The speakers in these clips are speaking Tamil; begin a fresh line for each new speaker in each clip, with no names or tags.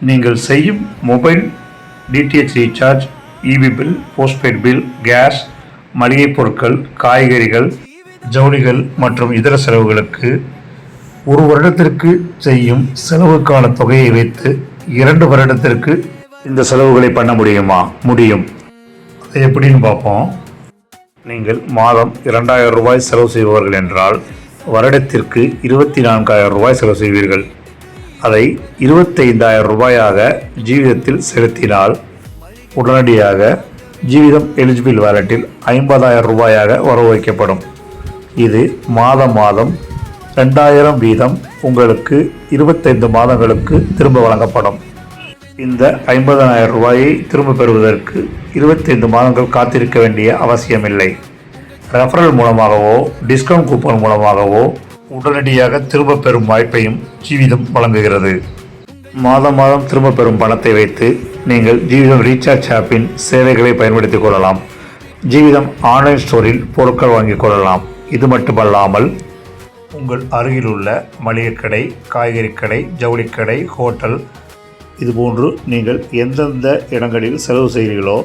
நீங்கள் செய்யும் mobile DTH recharge, EB bill, postpaid bill, gas, மளிகை பொருட்கள், காய்கறிகள், ஜவுளிகள் மற்றும் இதர செலவுகளுக்கு ஒரு வருடத்திற்கு செய்யும் செலவுக்கான தொகையை வைத்து 2 வருடத்திற்கு இந்த செலவுகளை பண்ண முடியுமா? முடியும். அது எப்படின்னு பார்ப்போம். நீங்கள் மாதம் 2000 ரூபாய் செலவு செய்பவர்கள் என்றால் வருடத்திற்கு 24,000 ரூபாய் செலவு செய்வீர்கள். அதை 25,000 ரூபாயாக ஜீவிதத்தில் செலுத்தினால் உடனடியாக ஜீவிதம் எலிஜிபிள் வாலெட்டில் 50,000 ரூபாயாக வரவு வைக்கப்படும். இது மாதம் 2,000 வீதம் உங்களுக்கு 25 மாதங்களுக்கு திரும்ப வழங்கப்படும். இந்த 50,000 ரூபாயை திரும்ப பெறுவதற்கு 25 மாதங்கள் காத்திருக்க வேண்டிய அவசியமில்லை. ரெஃபரல் மூலமாகவோ டிஸ்கவுண்ட் கூப்பன் மூலமாகவோ உடனடியாக திரும்ப பெறும் வாய்ப்பையும் ஜீவிதம் வழங்குகிறது. மாதம் திரும்ப பெறும் பணத்தை வைத்து நீங்கள் ஜீவிதம் ரீசார்ஜ் ஆப்பின் சேவைகளை பயன்படுத்திக் கொள்ளலாம். ஜீவிதம் ஆன்லைன் ஸ்டோரில் பொருட்கள் வாங்கிக் கொள்ளலாம். இது மட்டுமல்லாமல் உங்கள் அருகில் உள்ள மளிகை கடை, காய்கறி கடை, ஜவுளிக்கடை, ஹோட்டல் இதுபோன்று நீங்கள் எந்தெந்த இடங்களில் செலவு செய்கிறீர்களோ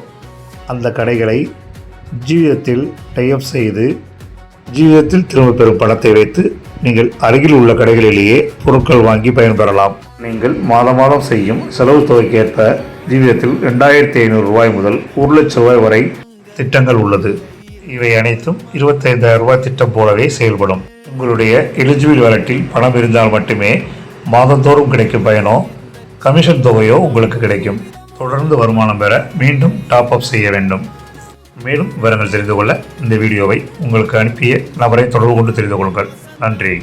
அந்த கடைகளை ஜீவிதத்தில் டைப் செய்து ஜீவிதத்தில் திரும்ப பெறும் பணத்தை வைத்து நீங்கள் அருகில் உள்ள கடைகளிலேயே பொருட்கள் வாங்கி பயன்பெறலாம். நீங்கள் மாதம் செய்யும் செலவு தொகைக்கேற்ப ஜீவிதத்தில் 2,500 ரூபாய் முதல் 1,00,000 ரூபாய் வரை திட்டங்கள் உள்ளது. இவை அனைத்தும் 25,000 ரூபாய் திட்டம் போலவே செயல்படும். உங்களுடைய எலிஜிபிள் வாலெட்டில் பணம் இருந்தால் மட்டுமே மாதந்தோறும் கிடைக்கும் பயனோ கமிஷன் தொகையோ உங்களுக்கு கிடைக்கும். தொடர்ந்து வருமானம் பெற மீண்டும் டாப் அப் செய்ய வேண்டும். மேலும் விவரங்கள் தெரிந்து கொள்ள இந்த வீடியோவை உங்களுக்கு அனுப்பிய நபரை தொடர்பு கொண்டு தெரிந்து கொள்ளுங்கள். நன்றி.